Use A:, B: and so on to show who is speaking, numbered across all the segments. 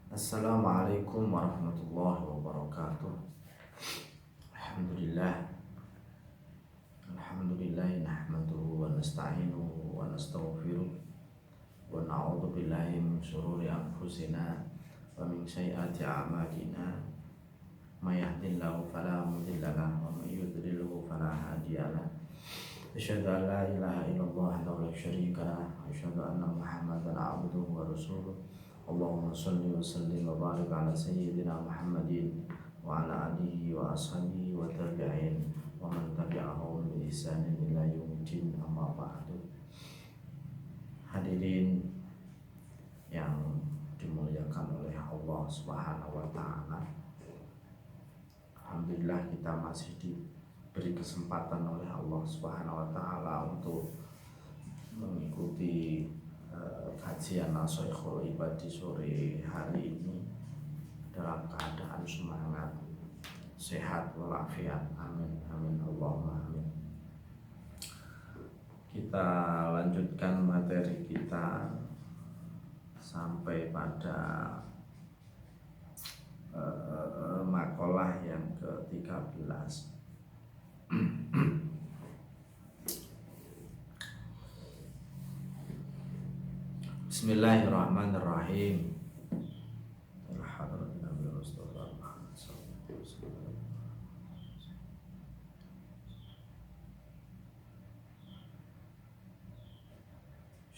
A: Assalamualaikum warahmatullahi wabarakatuh. Alhamdulillah. Alhamdulillah nahmaduhu wa nasta'inuhu wa nastaghfiruh wa na'udzu billahi min syururi anfusina wa min sayyiati a'malina. May yahdihillahu fala mudilla lahu wa may yudlilhu fala hadiya lahu. Asyhadu an la ilaha illallah wahdahu la syarika lahu wa asyhadu anna Muhammadan 'abduhu wa rasuluh. Allahumma shalli wa sallim wa barik ala sayyidina Muhammadin wa ala alihi wa ashabihi wa tabi'in wa man tabi'ahum bi ihsanin ila yaumiddin, amma ba'du. Hadirin yang dimuliakan oleh Allah Subhanahu wa taala. Alhamdulillah kita masih diberi kesempatan oleh Allah Subhanahu wa taala untuk mengikuti kajian Nashaikhul Ibad di sore hari ini dalam keadaan semangat, sehat walafiat. Amin amin Allahumma amin. Kita lanjutkan materi kita sampai pada makalah yang ke-13. Bismillahirrahmanirrahim.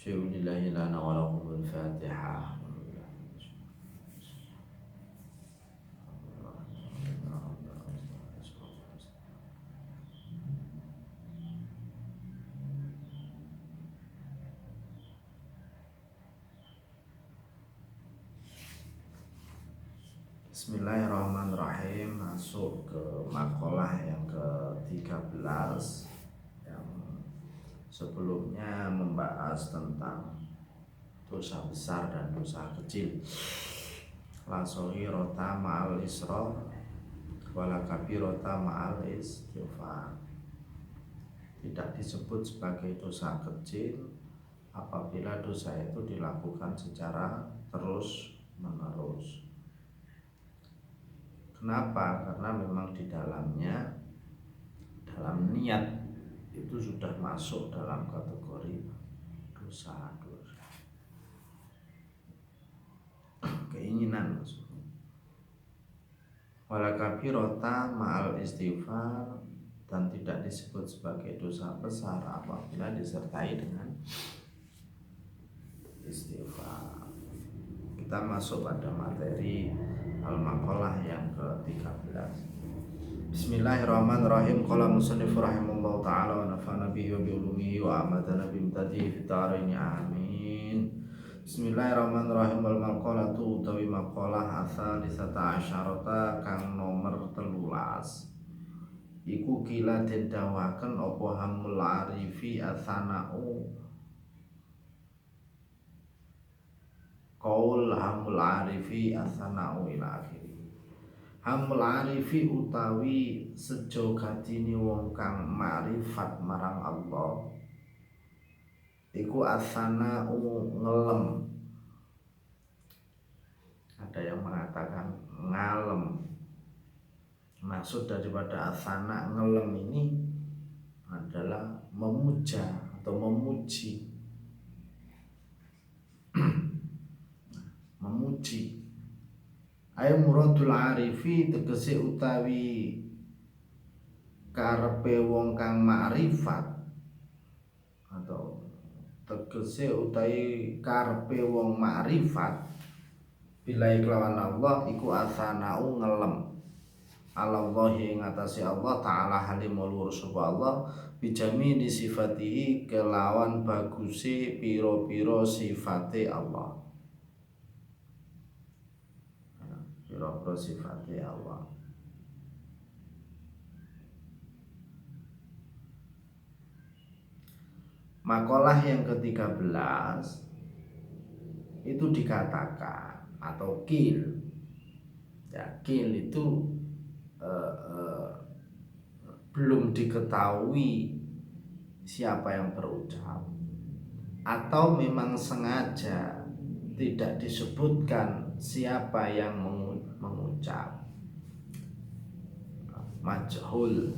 A: Syuhurillahi lana wa lakumul Fatihah. Bismillahirrahmanirrahim. Masuk ke makalah yang ke-13 yang sebelumnya membahas tentang dosa besar dan dosa kecil. La shaghirata ma'al israr wala kabirata ma'al istighfar. Tidak disebut sebagai dosa kecil apabila dosa itu dilakukan secara terus menerus. Kenapa? Karena memang di dalamnya, dalam niat itu sudah masuk dalam kategori dosa-dosa. Keinginan maksudnya. Wala kabirata ma'al istighfar, dan tidak disebut sebagai dosa besar apabila disertai dengan istighfar. Kita masuk pada materi al-maqalah yang ke-13. Bismillahirrahmanirrahim. Qala musannif rahimahullah ta'ala wa nafa'ana bihi wa bi ulumihi wa amadana bi imtadihi fi dharain amin. Bismillahirrahmanirrahim. Al-maqalatu utawi maqalah ats-tsalisata asyarata kang nomor 13. Iku kila den dawaken apa hamul arifi atsana'u, qaul hamul arifi atsana'u ila akhiri. Hamul arifi utawi sejo gadine wong kang makrifat marang Allah iku atsana'u ngelem. Ada yang mengatakan ngalem. Maksud daripada atsana ngelem ini adalah memuja atau memuji. Memuji. Ay muradul arifi tegese utawi karepe wong kang makrifat, atau tegese utawi karepe wong makrifat billahi kelawan Allah iku atsana'u ngelem Allahi ngatasi Allah ta'ala halimul wursuba Allah bijami di sifatihi kelawan bagusi piro-piro sifate Allah. Piro-piro sifate Allah. Makalah yang ke-13 itu dikatakan atau kil. Ya, kil itu belum diketahui siapa yang berucap atau memang sengaja tidak disebutkan siapa yang mengucap. Majhul,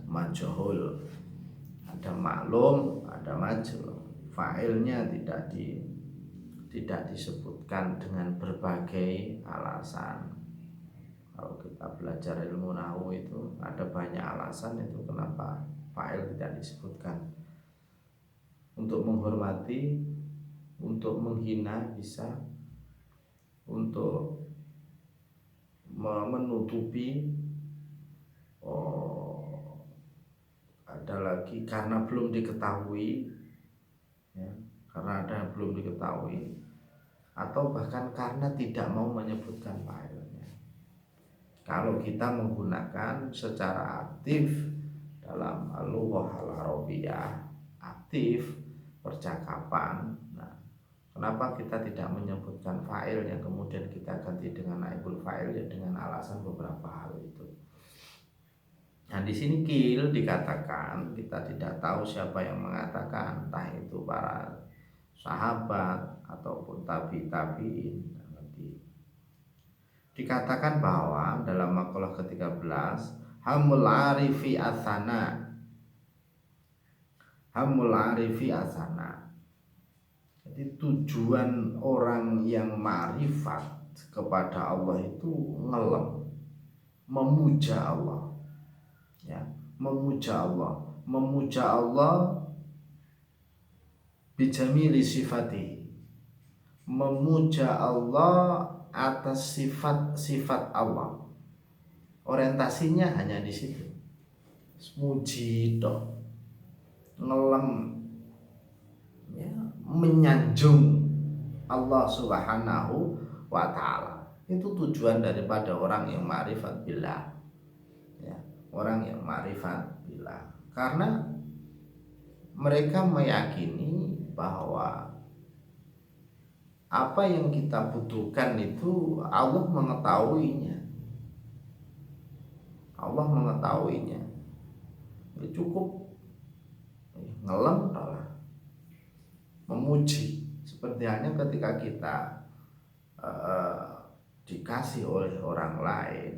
A: majhul, ada maklum, ada majhul. Fa'ilnya tidak disebutkan dengan berbagai alasan. Kalau kita belajar ilmu nahwu itu ada banyak alasan itu kenapa fa'il tidak disebutkan. Untuk menghormati, untuk menghina bisa, untuk menutupi. Ada lagi karena belum diketahui, ya, karena ada belum diketahui, atau bahkan karena tidak mau menyebutkan fa'ilnya. Kalau kita menggunakan secara aktif dalam al-lughah al-arabiyah, aktif percakapan. Nah, kenapa kita tidak menyebutkan fa'il yang kemudian kita ganti dengan naibul fa'il ya dengan alasan beberapa hal itu. Nah, di sini qil dikatakan kita tidak tahu siapa yang mengatakan, entah itu para sahabat ataupun tabi'in. Dikatakan bahwa dalam makalah ke-13 hamul arifi asana. Hamul arifi asana. Jadi tujuan orang yang ma'rifat kepada Allah itu ngelem, memuja Allah. Ya, memuja Allah bijamili sifati, memuja Allah atas sifat Allah. Orientasinya hanya di situ, muji toh, ngelem, ya, menyanjung Allah Subhanahu wa ta'ala. Itu tujuan daripada orang yang ma'rifat billah, ya, orang yang ma'rifat billah, karena mereka meyakini bahwa apa yang kita butuhkan itu Allah mengetahuinya. Allah mengetahuinya. Ya, cukup ngelem lah, memuji. Seperti halnya ketika kita dikasih oleh orang lain,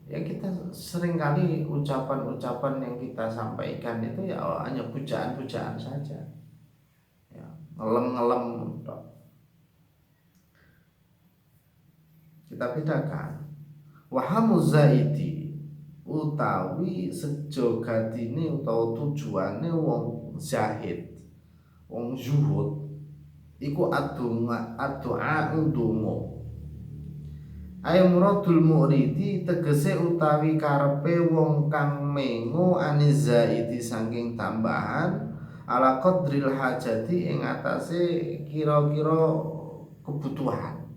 A: ya kita seringkali ucapan-ucapan yang kita sampaikan itu ya hanya pujaan-pujaan saja, ya, ngelem-ngelem. Kita bedakan wahamuz zaidi utawi sejogatine utawa tujuane wong zahid, wong zuhud iku addu'a ndonga. Ayo muradul mu'ridi tegese utawi karepe wong kang mengo anizaidi saking tambahan ala qadril hajati ing atase kira-kira kebutuhan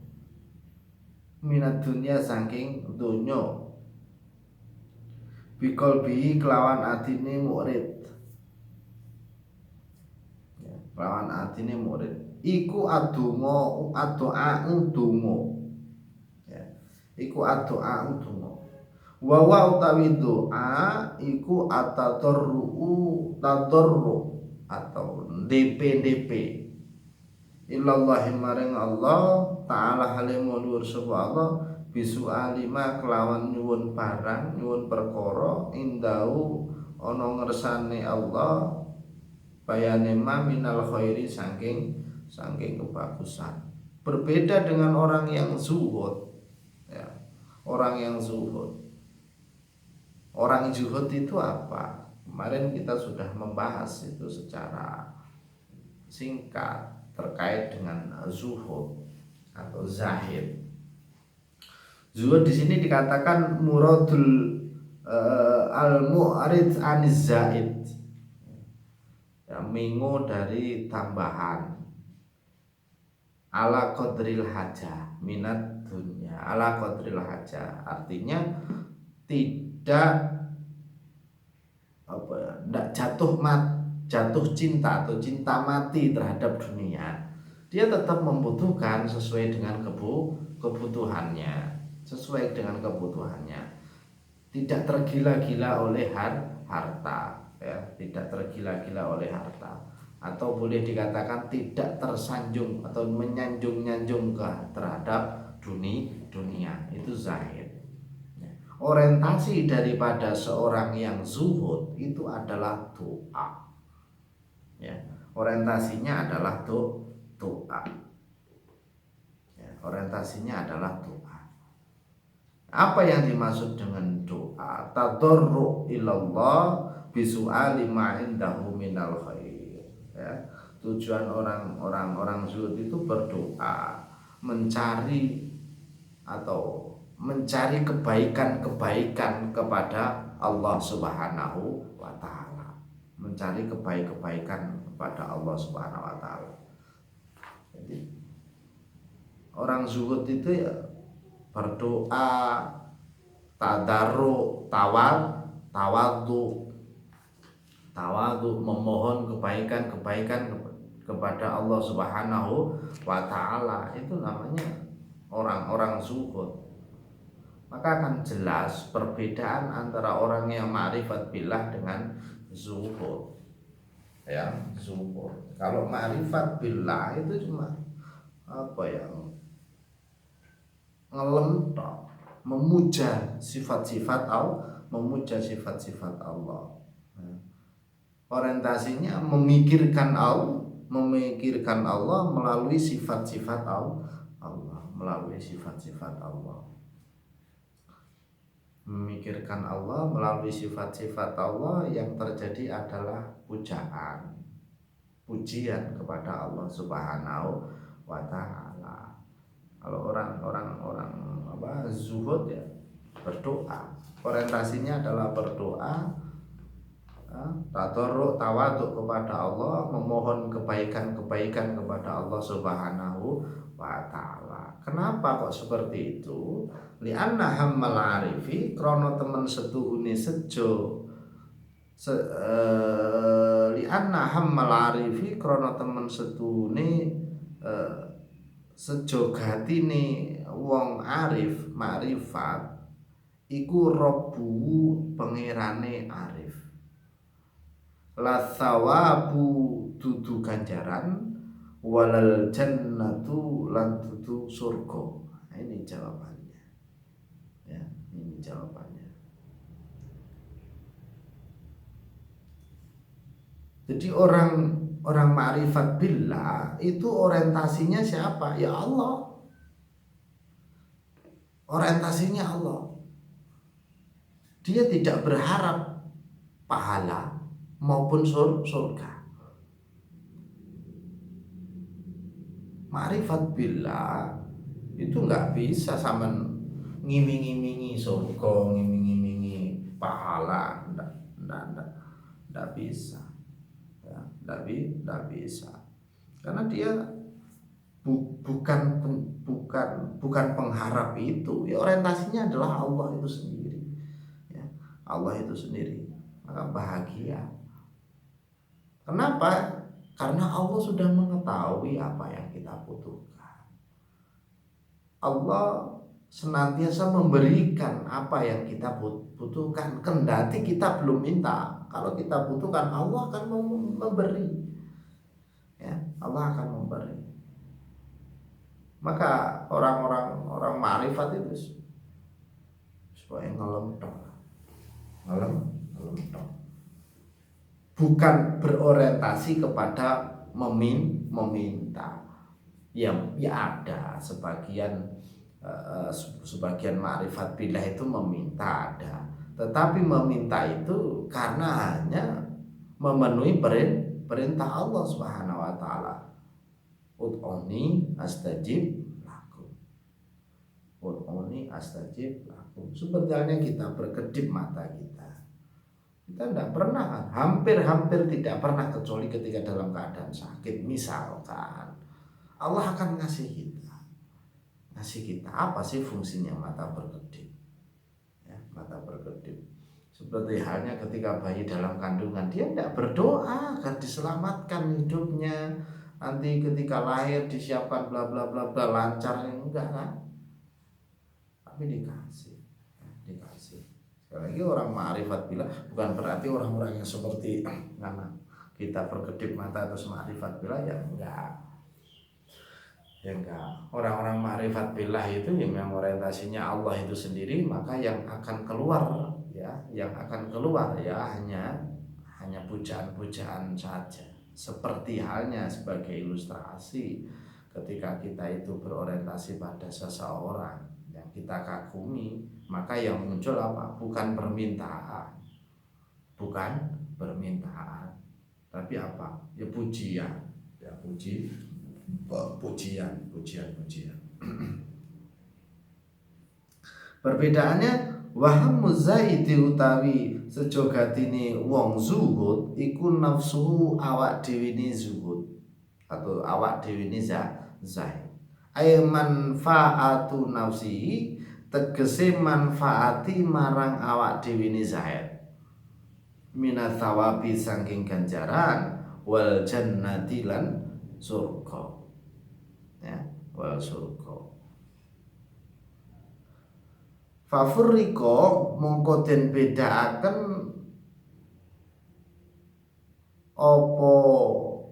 A: minat dunia saking donya bikol bi kelawan atine murid, ya, kelawan atine murid iku addu'a ndonga. Iku doa utama. Wa utawi doa iku atadarru atau DP illallahi maring Allah ta'ala halimul nur sapa Allah bisu alima kelawan nyuwun barang, nyuwun perkara indau ana ngersane Allah bayane ma minal khairi saking kebagusan. Berbeda dengan orang yang zuhud. Orang yang zuhud. Orang zuhud itu apa? Kemarin kita sudah membahas itu secara singkat terkait dengan zuhud atau zahid. Zuhud di sini dikatakan muradul al-mu'rid aniz zaid, ya, mengo dari tambahan ala qadril hajah minat dunia, ala qadril hajah artinya tidak jatuh cinta atau cinta mati terhadap dunia. Dia tetap membutuhkan sesuai dengan kebutuhannya, sesuai dengan kebutuhannya. Tidak tergila-gila oleh harta, ya, tidak tergila-gila oleh harta. atau boleh dikatakan tidak tersanjung atau menyanjung-nyanjung terhadap dunia, itu zahid. Orientasi daripada seorang yang zuhud itu adalah doa. Ya, orientasinya adalah doa. Ya, orientasinya adalah doa. Apa yang dimaksud dengan doa? Tadarru ilallah bisu'ali ma indahu minal khair. Ya, tujuan orang zuhud itu berdoa, mencari kebaikan-kebaikan kepada Allah Subhanahu wa taala. Mencari kebaikan kepada Allah Subhanahu wa taala. Jadi orang zuhud itu ya berdoa, tadarru, tawadhu, memohon kebaikan kepada Allah Subhanahu wa taala. Itu namanya orang-orang zuhud. Maka akan jelas perbedaan antara orang yang ma'rifat billah dengan zuhud. Ya, zuhud. Kalau ma'rifat billah itu cuma ngelentok, memuja sifat-sifat Allah. Orientasinya memikirkan Allah melalui sifat-sifat Allah, memikirkan Allah melalui sifat-sifat Allah. Yang terjadi adalah pujian kepada Allah Subhanahu wa taala. Kalau orang zuhud ya berdoa, orientasinya adalah berdoa, tadarru, tawadhu kepada Allah, memohon kebaikan kepada Allah Subhanahu wa taala. Kenapa kok seperti itu? Li'anna hammal arifi, krana temen setuhune li'anna hammal arifi, krana temen setuhune sejogatine wong arif makrifat iku Rabbu pangerane arif. La thawabu dudu ganjaran, walal jannatu lan dudu surga. Nah, ini jawabannya. Ya, ini jawabannya. Jadi orang ma'rifat billah itu orientasinya siapa? Ya Allah. Orientasinya Allah. Dia tidak berharap pahala maupun surga. Ma'rifat billah itu nggak bisa sama ngiming-imingi surga, ngiming-imingi pahala, nggak bisa. Ya, nggak bisa. Karena dia bukan pengharap itu. Ya, orientasinya adalah Allah itu sendiri. Ya, Allah itu sendiri. Maka bahagia. Kenapa? Karena Allah sudah mengetahui apa yang kita butuhkan. Allah senantiasa memberikan apa yang kita butuhkan, kendati kita belum minta. Kalau kita butuhkan, Allah akan memberi. Ya, Allah akan memberi. Maka orang ma'rifat itu supaya ngelentok. Bukan berorientasi kepada meminta. Ya ada sebagian ma'rifat billah itu meminta, ada. Tetapi meminta itu karena hanya memenuhi perintah Allah Subhanahu wa taala. Ud'uni astajib lakum. Ud'uni astajib lakum. Seperti halnya kita berkedip mata kita. Kita tidak pernah kan, hampir tidak pernah, kecuali ketika dalam keadaan sakit misalkan, Allah akan ngasih kita apa sih fungsinya mata berkedip? Ya, mata berkedip. Seperti halnya ketika bayi dalam kandungan, dia tidak berdoa agar diselamatkan hidupnya, nanti ketika lahir disiapkan bla bla bla bla lancar, enggak kan? Tapi dikasih. Sekali lagi orang ma'rifat billah bukan berarti orang-orang yang seperti kita berkedip mata terus ma'rifat billah, ya enggak. Orang-orang ma'rifat billah itu yang orientasinya Allah itu sendiri, maka yang akan keluar ya hanya pujaan-pujaan saja. Seperti halnya sebagai ilustrasi, ketika kita itu berorientasi pada seseorang yang kita kagumi, maka yang muncul apa? Bukan permintaan, tapi apa? Ya pujian, pujian. Perbedaannya, waham zaidi utawi sejogatine wong zuhud iku nafsu awak dhewe ni zuhud atau awak dhewe ni zahid. Ay manfaatu nafsi, tegese manfaati marang awak dhewe ni zahid, minat thawabi saking ganjaran, wal jannati lan surga, ya, wal surga. Fafurriko mongko den bedaaken apa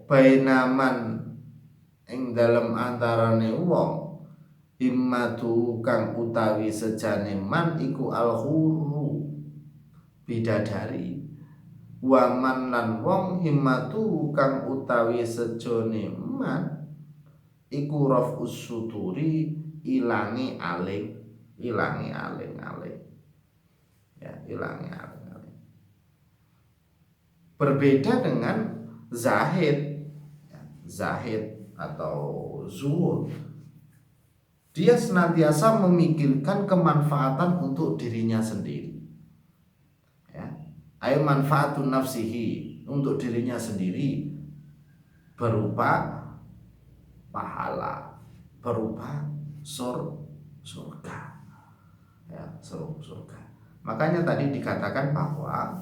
A: bainaman ing dalem antarane wong, himmatu kang utawi sejane man iku al-huru bidadari, waman lan wong himmatu kang utawi sejane man iku raf'us suturi, ilangi aling ya, ilangi aling. Berbeda dengan zahid atau zuhud, dia senantiasa memikirkan kemanfaatan untuk dirinya sendiri, ya, ay manfaatun nafsihi, untuk dirinya sendiri, berupa pahala, berupa surga, ya, surga. Makanya tadi dikatakan bahwa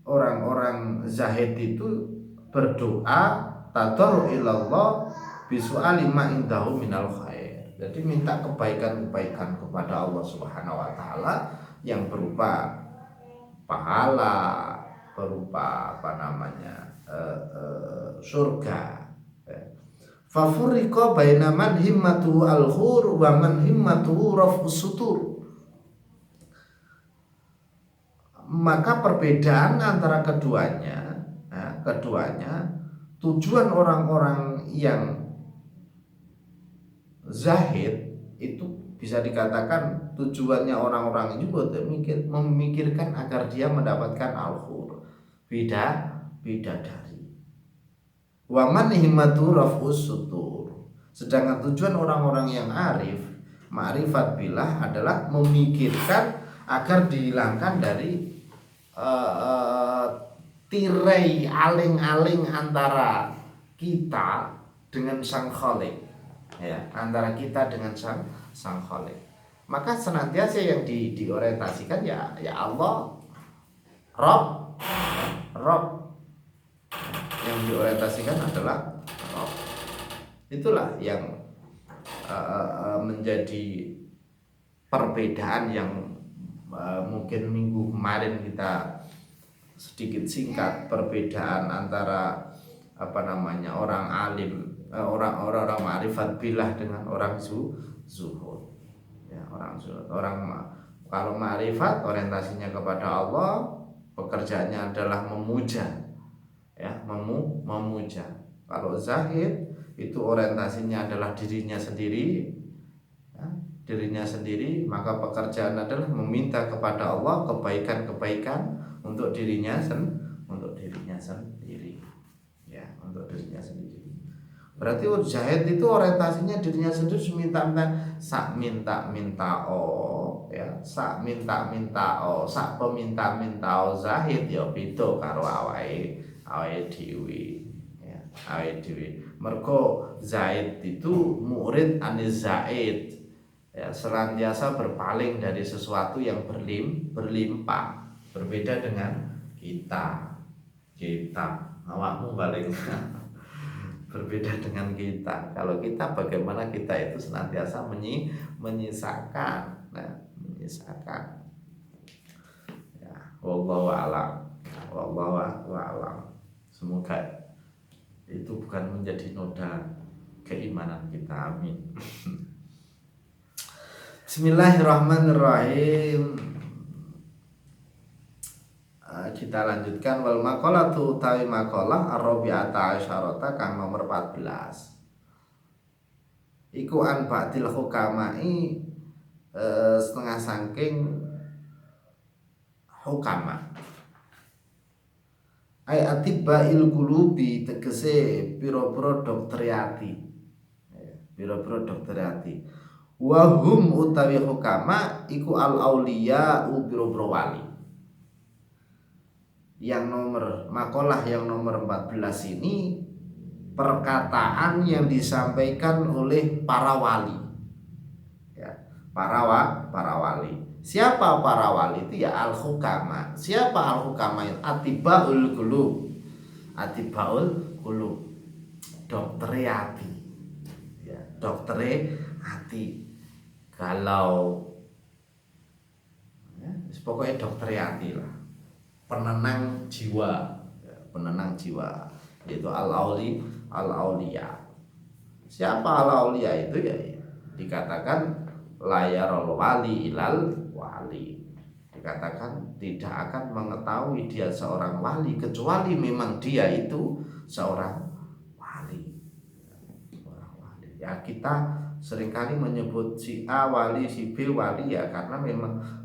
A: orang-orang zahid itu berdoa tadarru ilallah bisu'ali ma indahu minal khair. Jadi minta kebaikan-kebaikan kepada Allah Subhanahu wa taala yang berupa pahala, berupa surga. Fafurriqa baina man himmatuhu al-khur wa man himmatuhu raf'us sutur. Maka perbedaan antara keduanya, tujuan orang-orang yang zahid itu bisa dikatakan tujuannya orang-orang ini memikirkan agar dia mendapatkan al-khur, bidadari. Wa man himmatu raf'us sutur. Sedangkan tujuan orang-orang yang arif, ma'rifat billah, adalah memikirkan agar dihilangkan dari tirai aling-aling antara kita dengan sang khalik, ya, antara kita dengan sang khalik. Maka senantiasa yang diorientasikan ya Allah, Rob, yang diorientasikan adalah Rob. Itulah yang menjadi perbedaan yang mungkin minggu kemarin kita sedikit singkat, perbedaan antara orang alim, orang ma'rifat billah dengan orang zuhud. Ya, orang zuhud. Kalau ma'rifat orientasinya kepada Allah, pekerjaannya adalah memuja, ya, memuja. Kalau zahid itu orientasinya adalah dirinya sendiri, ya, maka pekerjaan adalah meminta kepada Allah kebaikan-kebaikan untuk dirinya sendiri, ya, untuk dirinya sendiri. Berarti zahid itu orientasinya dirinya sendiri, sak minta ya, sak peminta zahid ya beda karo awake dhewe, ya, awake dhewe. Mergo zahid itu murid aniz zaid, ya, senantiasa berpaling dari sesuatu yang berlimpah. Berbeda dengan kita awakmu balik. Berbeda dengan kita. Kalau kita, bagaimana kita itu senantiasa menyisakan, ya, wallahu a'lam. wallahu a'lam. Semoga itu bukan menjadi noda keimanan kita, amin. Bismillahirrahmanirrahim. Kita lanjutkan wal maqalatu utawi maqalah ar-rabi'ata asyarata kang nomor 14. Iku an ba'dil hukama'i setengah saking hukama. Ai atiba'il qulubi tegese pira-pira dokter ati. Pira-pira dokter ati. Wa hum utawi hukama iku al auliya pira-pira wali. Yang nomor makalah yang nomor 14 ini perkataan yang disampaikan oleh para wali. Ya, para wali. Siapa para wali itu? Ya al-hukama. Siapa al-hukama? Atibaul qulub. Atibaul qulub. Dokter hati. Ya, dokter hati. Kalau ya, pokoknya dokter hati lah. Penenang jiwa. Ya, penenang jiwa. Yaitu al-auliya. Siapa al-auliya itu? Ya dikatakan layarul wali ilal wali. Dikatakan tidak akan mengetahui dia seorang wali kecuali memang dia itu seorang wali. Ya kita seringkali menyebut si A wali, si B wali ya karena memang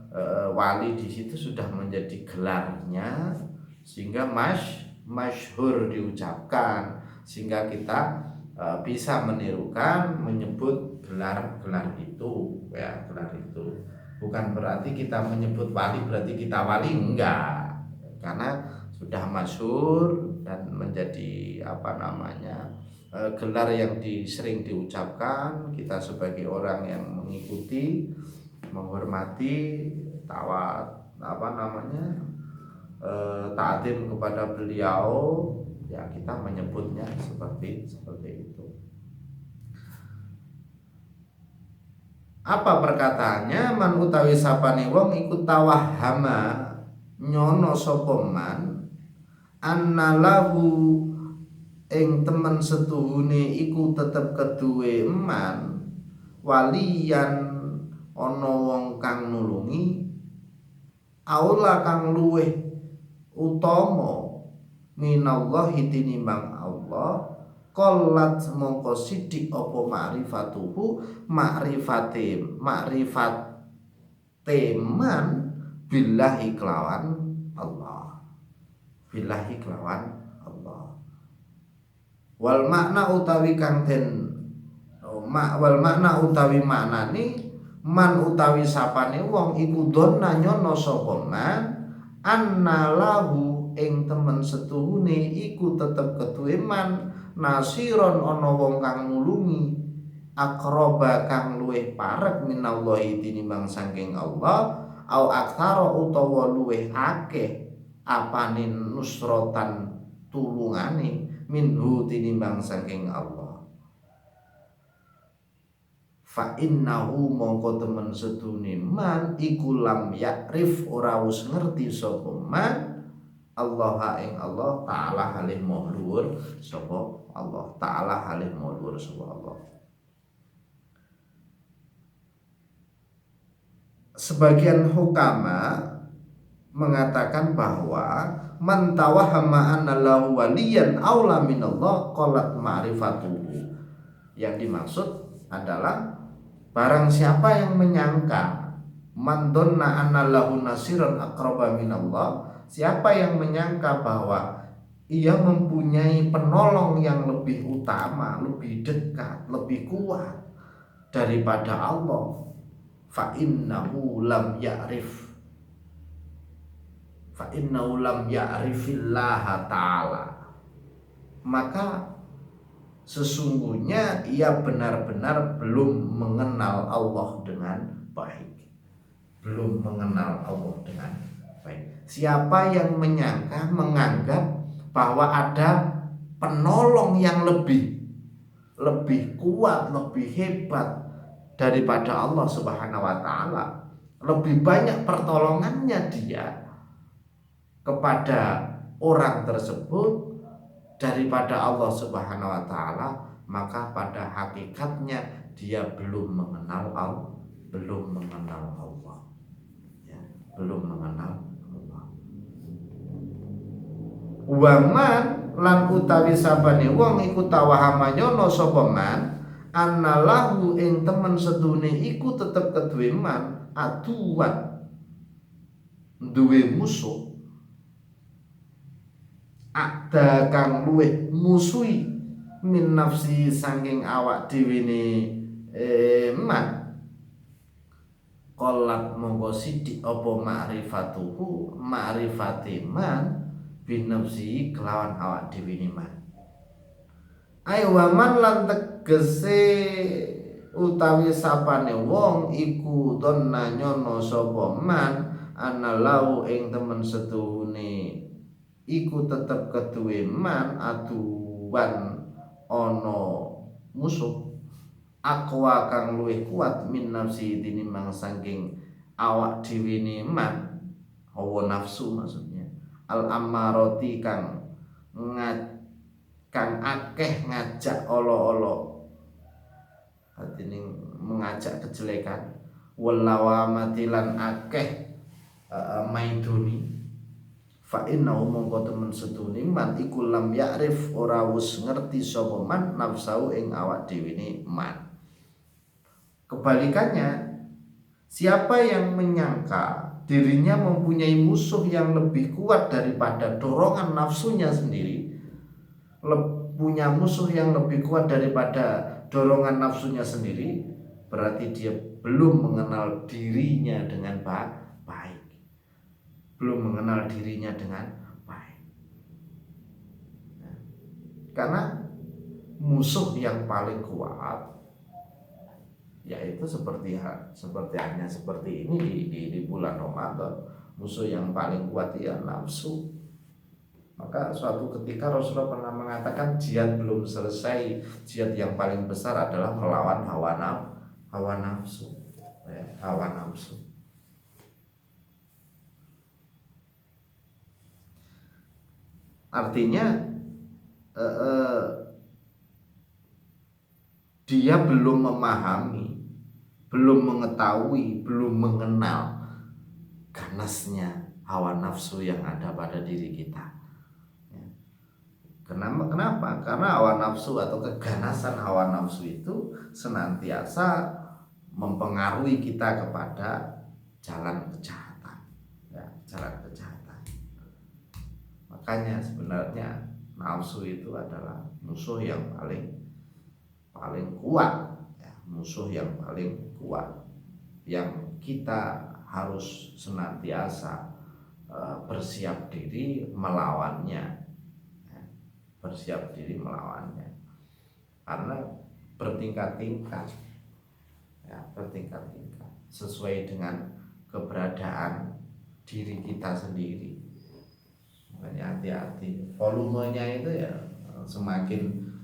A: wali di situ sudah menjadi gelarnya sehingga masyhur diucapkan sehingga kita bisa menirukan menyebut gelar itu ya, gelar itu bukan berarti kita menyebut wali berarti kita wali, enggak, karena sudah masyhur dan menjadi gelar yang sering diucapkan. Kita sebagai orang yang mengikuti, menghormati, ta'zim kepada beliau ya kita menyebutnya seperti itu. Apa perkataannya? Man utawi sapane wong iku tawahhama nyono sapa man annalahu ing temen setuhune iku tetep keduwe eman waliyan ana wong kang nulungi aula kang luweh utama minallahi tinimbang Allah qallat mongko sithik apa ma'rifatuhu ma'rifat teman billahi kelawan Allah. Billahi kelawan Allah. Wal makna utawi kang den wal makna utawi maknane man utawi sapane wong iku donna nyono sapa man annalahu ing temen setuhune iku tetep keduwe man nasiron ana wong kang nulungi akroba kang luweh parek minallahi tinimbang saking Allah au aktsara utawa luweh akeh apane nusrotan tulungane minhu tinimbang saking Allah. Fa innahu mongko temen sedune man iku lam yakrif ora wis ngerti sapa man Allah ing Allah taala halih mahdhur sapa Allah taala halih mahdhur sapa Allah. Sebagian hukama mengatakan bahwa man tawahhama anna lahu waliyan aula minallah qalat ma'rifatuhu. Yang dimaksud adalah barang siapa yang menyangka man donna anna lahu nasiran aqraba minallah, siapa yang menyangka bahwa ia mempunyai penolong yang lebih utama, lebih dekat, lebih kuat daripada Allah, fa innahu lam ya'rifillaha ta'ala, maka sesungguhnya ia benar-benar belum mengenal Allah dengan baik. Belum mengenal Allah dengan baik. Siapa yang menganggap bahwa ada penolong yang lebih kuat, lebih hebat daripada Allah Subhanahu wa taala, lebih banyak pertolongannya dia kepada orang tersebut daripada Allah Subhanahu wa taala, maka pada hakikatnya dia belum mengenal Allah, belum mengenal Allah. Ya, belum mengenal Allah. Waman lan utawi sabane wong iku tawahamanyono sapa man annalahu ing temen sedune iku tetep keduwe man aduwan duwe musuh ada kang luwih musuhi min nafsi saking awak dhewe ne man qolat monggo sithik apa ma'rifatuhu ma'rifati man binafsi kelawan awak dhewe ne man. Ayo waman lan tegese utawi sapane wong iku donna nyono sapa man ana lau ing temen setuhune iku tetep keduwe man aduwan ana musuh akwa kang luwih kuat min nafsi tinimbang saking awak dhewe ne man hawa nafsu maksudnya al ammarati kang akeh ngajak olo-olo artinya mengajak kejelekan walawamatilan akeh maidoni fa innahu mongko temen setune man iku lam ya'rif ora wis ngerti sapa man nafsu ing awak dhewe ne man. Kebalikannya, siapa yang menyangka dirinya mempunyai musuh yang lebih kuat daripada dorongan nafsunya sendiri, punya musuh yang lebih kuat daripada dorongan nafsunya sendiri, berarti dia belum mengenal dirinya dengan baik. Belum mengenal dirinya dengan baik. Karena musuh yang paling kuat yaitu seperti ini di bulan Ramadan, musuh yang paling kuat ya nafsu. Maka suatu ketika Rasulullah pernah mengatakan jihad belum selesai, jihad yang paling besar adalah melawan hawa nafsu. Artinya dia belum memahami, belum mengetahui, belum mengenal ganasnya hawa nafsu yang ada pada diri kita. Kenapa? Karena hawa nafsu atau keganasan hawa nafsu itu senantiasa mempengaruhi kita kepada jalan kejahatan, jalan kejahatan. Makanya sebenarnya nafsu itu adalah musuh yang paling kuat, musuh yang paling kuat, yang kita harus senantiasa bersiap diri melawannya. Karena bertingkat-tingkat sesuai dengan keberadaan diri kita sendiri. Makanya hati-hati, volumenya itu ya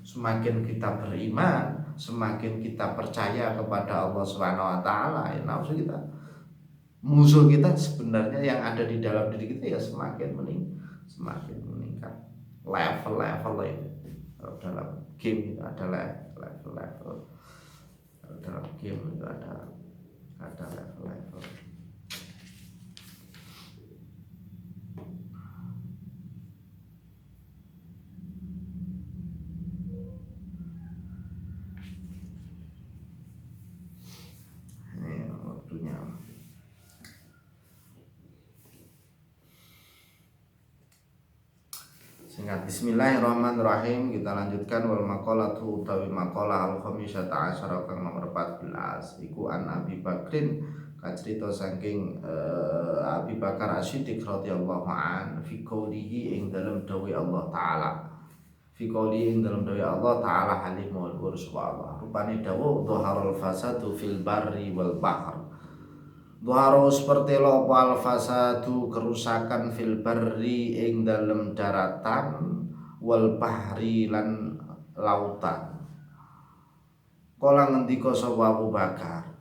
A: semakin kita beriman, semakin kita percaya kepada Allah Subhanahu wa taala, ya nafsu kita, musuh kita sebenarnya yang ada di dalam diri kita ya semakin meningkat. Level ini dalam game itu ada level dalam game itu ada level. Ini waktunya. Singkat bismillahirrahmanirrahim, kita lanjutkan wal maqalatu utawi maqalah al khamisata asyara kang nomor 14 iku an Abi Bakrin kacerita saking Abi Bakar As-Siddiq radhiyallahu an fi qoulihi ing dalem dawuh Allah taala halim wal Allah rupane dawuh dhaharul fasadu fil barri wal bahr. Dhuharo seperti lopo fasadu kerusakan fil barri ing dalem daratan wal bahri lan lautan. Kala ngendika sapa Abu Bakar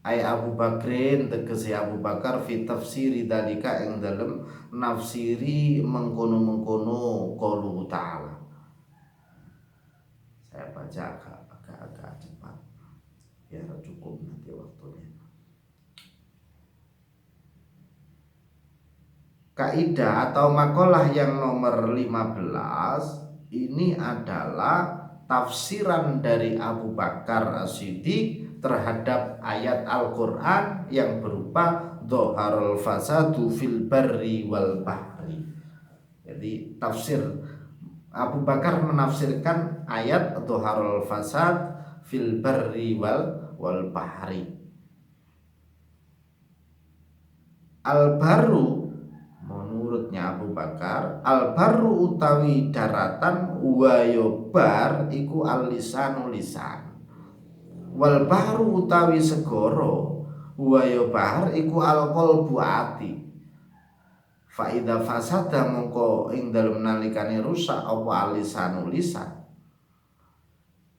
A: Ai Abu Bakrin tegese Abu Bakar fi tafsiri dalika ing dalem nafsiri mengkono-mengkono qaulu ta'ala. Saya baca agak cepat biar cukup nanti waktunya. Kaidah atau makalah yang nomor 15 ini adalah tafsiran dari Abu Bakar As-Siddiq terhadap ayat Al-Quran yang berupa Dhoharul fasadu fil barri wal bahri. Jadi tafsir Abu Bakar menafsirkan ayat Dhoharul fasad fil barri wal bahri. Al-baru menurutnya Abu Bakar, al-baru utawi daratan wayobar iku al-lisanu lisan. Wal bahru utawi segoro wayobar iku al-qalbu ati. Fa idza fasada mongko ing dalem nalikane rusak apa al-lisanu lisan.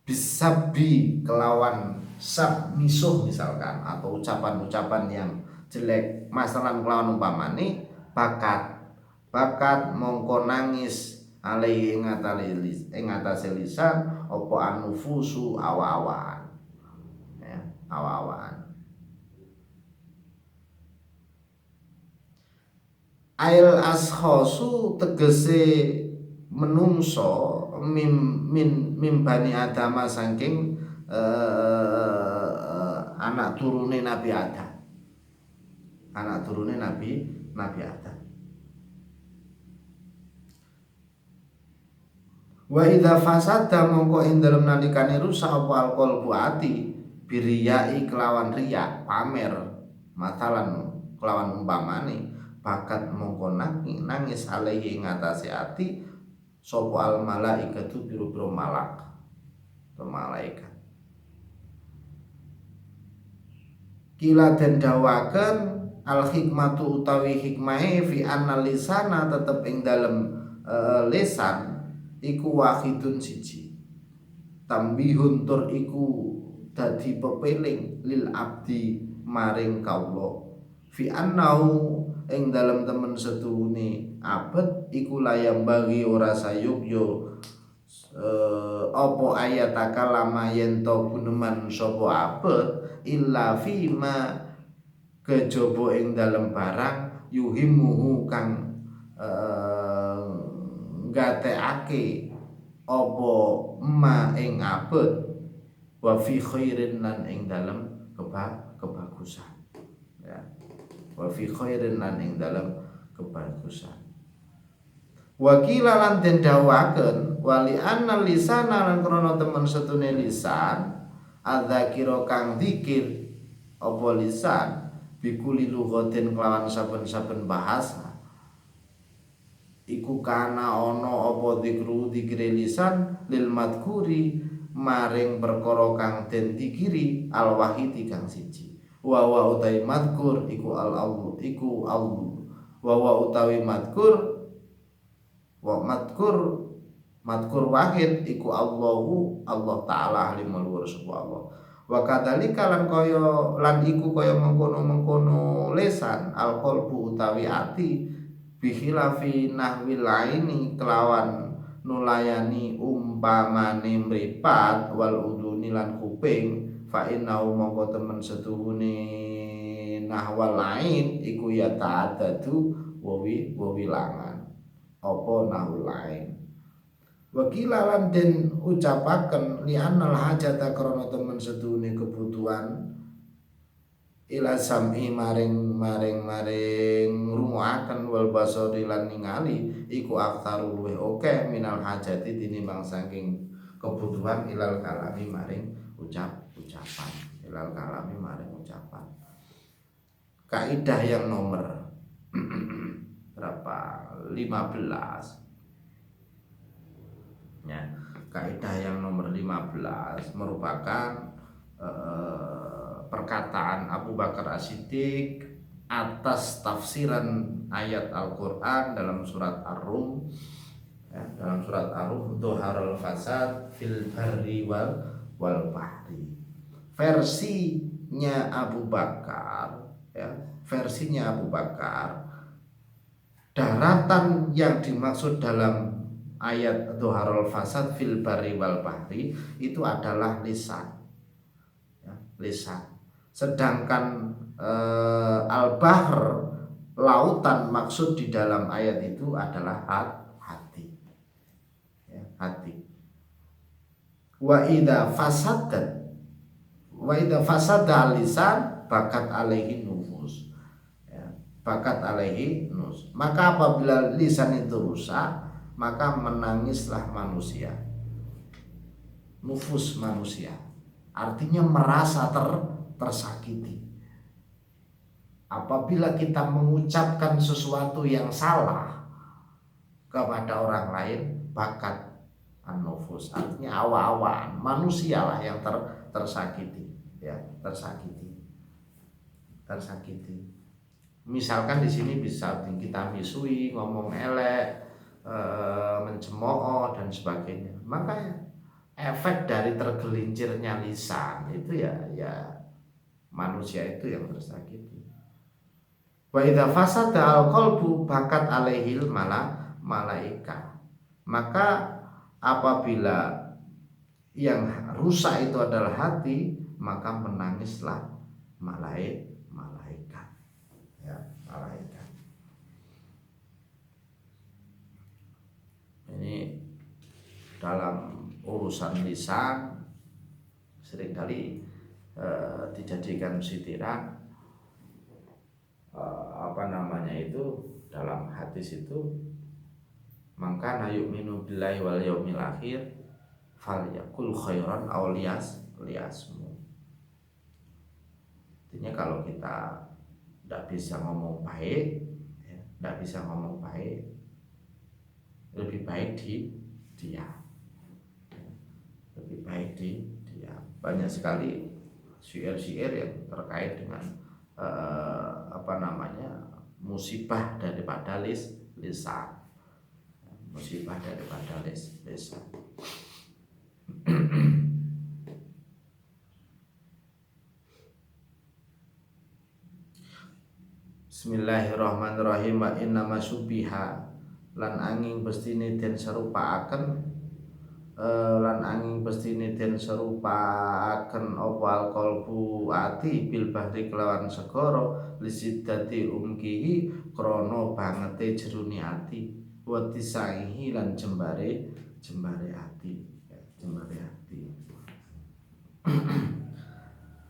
A: Bisabi kelawan sab misuh misalkan atau ucapan-ucapan yang jelek masalan kelawan umpamane bakat mongko nangis alaihi ing atase lisan apa anufusu awa-awaan ya awa-awaan ail askhosu tegese menungso mim bani adama saking anak turune Nabi Adam Nabi Adam. Wa idza fasada mongko ing dalem nalikane rusak apa alqalbu ati biriyai kelawan riya pamer matalan kelawan umpamane bakat mongko nangis alaihi ing atase ati sapa al malaikatu biru-biru malaikat. Kila den dawaken al hikmatu utawi hikmahe fi anna lisana tetep ing dalem lisan iku wahidun siji tambihun tur iku dadi pepeling lil abdi maring kawula fi annahu ing dalem temen setuhune abet iku layam bagi ora sayukyo apa ayat kalama yen to guneman sapa abet illa fima kejaba ing dalem barang yuhimuhu kang gateake apa ma ing abet wa fi khairin lan ing dalem kebagusan ya wa fi khairin lan ing dalem kebagusan wakila lan den dawaken wali anna lisana lan krana temen setune lisan adzakira kang dzikir apa lisan bikuli lughatin kelawan saben-saben bahasa iku kana ana apa dikre lisan lil madkuri maring perkara kang den dikiri al wahidi kang siji wa utawi madkur iku al iku Allah wa utawi madkur madkur wahid iku Allah taala alimul luhur sapa Allah wa kadzalika lan kaya lan iku kaya mengkono-mengkono lisan al qalbu utawi ati bihilafi nahwil laini kelawan nulayani umpamane mripat wal uduni lan kuping fa innahu mongko temen setuhune nahwal lain iku ya ta'addadu wilangan apa nahwul lain wakila lan den ucapaken li annal hajata krana temen setuhune kebutuhan ila sam'i maring rungoaken wal basari lan ningali iku aktaru luwih akeh minal hajati tinimbang saking kebutuhan ilal kalami maring ucapan kaidah yang nomor berapa 15 ya kaidah yang nomor 15 merupakan perkataan Abu Bakar As-Siddiq atas tafsiran ayat Al-Quran dalam surat Ar-Rum ya, dalam surat Ar-Rum Dhoharul fasad fil barri wal bahri versi Abu Bakar, ya, versinya Abu Bakar, daratan yang dimaksud dalam ayat Dhuharul Fasad fil bari wal bahri itu adalah lisan, ya, lisan. Sedangkan al-bahr, lautan, maksud di dalam ayat itu adalah hati, ya, hati. Wa idza fasada lisan bakat alaihi nufus, ya, bakat alaihi nus. Maka apabila lisan itu rusak, maka menangislah manusia, nufus manusia, artinya merasa tersakiti. Apabila kita mengucapkan sesuatu yang salah kepada orang lain, bakat an-nufus, artinya awa-awaan, manusia lah yang tersakiti, ya, tersakiti. Misalkan di sini bisa kita misui, ngomong elek, mencemooh dan sebagainya. Maka efek dari tergelincirnya lisan itu ya manusia itu yang tersakiti. Wa idza fasada al-qalbu bakat alaihil malaika. Maka apabila yang rusak itu adalah hati, maka menangislah malaikat, ya, malaikat. Ini dalam urusan lisan seringkali dijadikan sitiran, dalam hadis itu, maka yu'minu billahi wal yaumil akhir falyakul khairan aw liyasmu. Artinya kalau kita tidak bisa ngomong baik, ya, lebih baik diam. Banyak sekali syair-syair yang terkait dengan musibah daripada lisan. Musibah daripada lisan. Bismillahirrahmanirrahim. Wa inna masubiha lan angin bestine den serupaaken opal kolbu ati bil bahri kelawan segara lisidati umkihi krono bangete jeruni ati wa tisaihi lan jembare ati.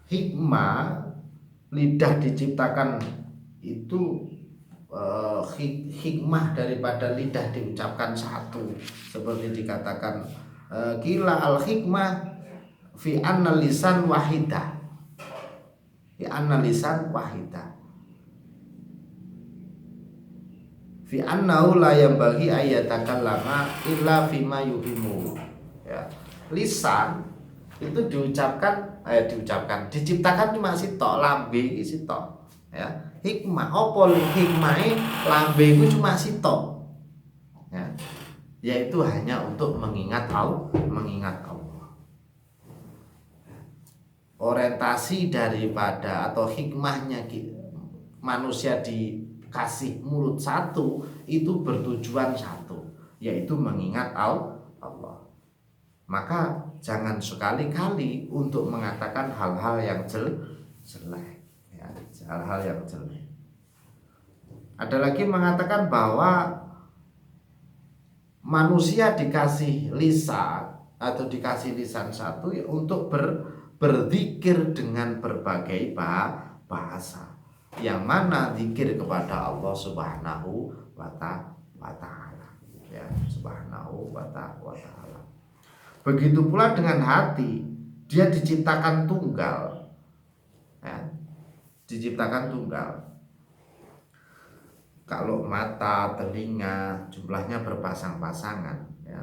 A: Hikmah lidah diciptakan itu, hikmah daripada lidah diucapkan satu, seperti dikatakan kila al hikmah fi anna lisan wahidah, fi annahu la yambaghi ayatakallama illa fima yuhimu, ya. Lisan itu diciptakan cuma sitok, lambe iki sitok, ya. Hikmah apa hikmahe lambe iku cuma sitok, ya, yaitu hanya untuk mengingat Allah. Orientasi daripada atau hikmahnya manusia dikasih mulut satu itu bertujuan satu, yaitu mengingat Allah. Maka jangan sekali-kali untuk mengatakan hal-hal yang jelek, ya, hal-hal yang jelek. Ada lagi mengatakan bahwa manusia dikasih lisan atau dikasih lisan satu ya, untuk berzikir dengan berbagai bahasa, yang mana zikir kepada Allah Subhanahu wa ta'ala, ya, Subhanahu wa ta'ala. Begitu pula dengan hati, dia diciptakan tunggal, ya, Kalau mata, telinga jumlahnya berpasang-pasangan, ya,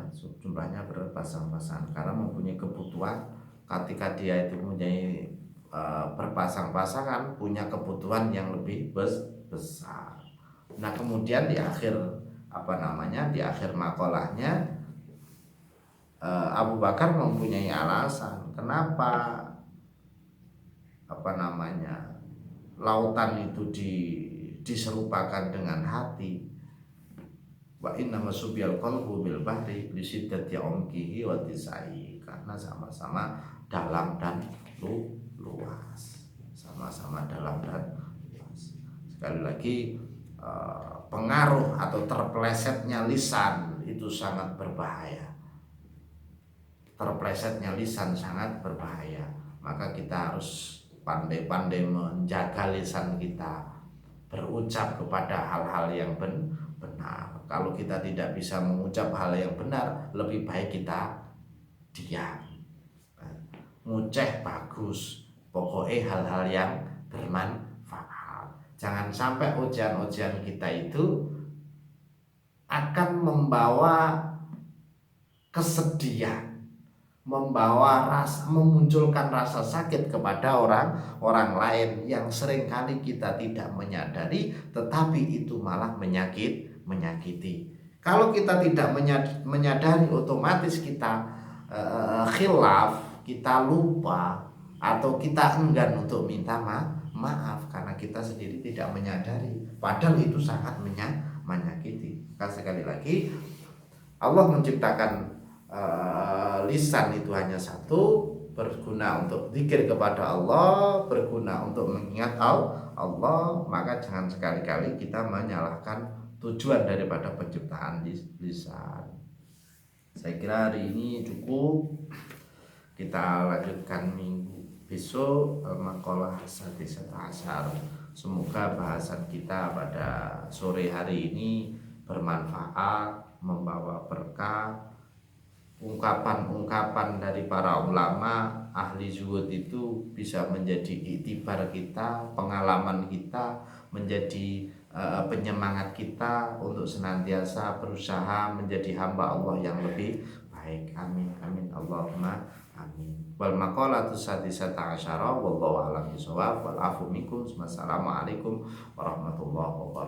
A: karena mempunyai kebutuhan. Ketika dia itu mempunyai berpasang-pasangan, punya kebutuhan yang lebih besar. Nah, kemudian di akhir makolahnya Abu Bakar mempunyai alasan kenapa lautan itu diserupakan dengan hati. Wa inna masubyal qalbu bil bahri li syiddati umqihi wa tisai, karena sama-sama dalam dan luas. Sama-sama dalam dan luas. Sekali lagi, pengaruh atau terplesetnya lisan itu sangat berbahaya. Terplesetnya lisan sangat berbahaya. Maka kita harus pandai-pandai menjaga lisan kita, berucap kepada hal-hal yang benar. Kalau kita tidak bisa mengucap hal yang benar, lebih baik kita diam. Nguceh bagus, pokoknya hal-hal yang bermanfaat. Jangan sampai ujian-ujian kita itu akan membawa kesedihan, memunculkan rasa sakit kepada orang lain yang seringkali kita tidak menyadari, tetapi itu malah menyakiti. Kalau kita tidak menyadari, otomatis kita khilaf, kita lupa, atau kita enggan untuk minta maaf karena kita sendiri tidak menyadari, padahal itu sangat menyakiti. Sekali lagi, Allah menciptakan lisan itu hanya satu, berguna untuk zikir kepada Allah, berguna untuk mengingat Allah. Maka jangan sekali-kali kita menyalahkan tujuan daripada penciptaan lisan. Saya kira hari ini cukup. Kita lanjutkan minggu besok maqalah sadisata asyar. Semoga bahasan kita pada sore hari ini bermanfaat, membawa berkah. Ungkapan-ungkapan dari para ulama ahli zuhud itu bisa menjadi iktibar kita, pengalaman kita, menjadi penyemangat kita untuk senantiasa berusaha menjadi hamba Allah yang lebih baik. Amin amin Allahumma amin. Wal maqalatu sadisata asyara wallahu a'lam bishawab wal afu minkum. Wassalamualaikum warahmatullahi wabarakatuh.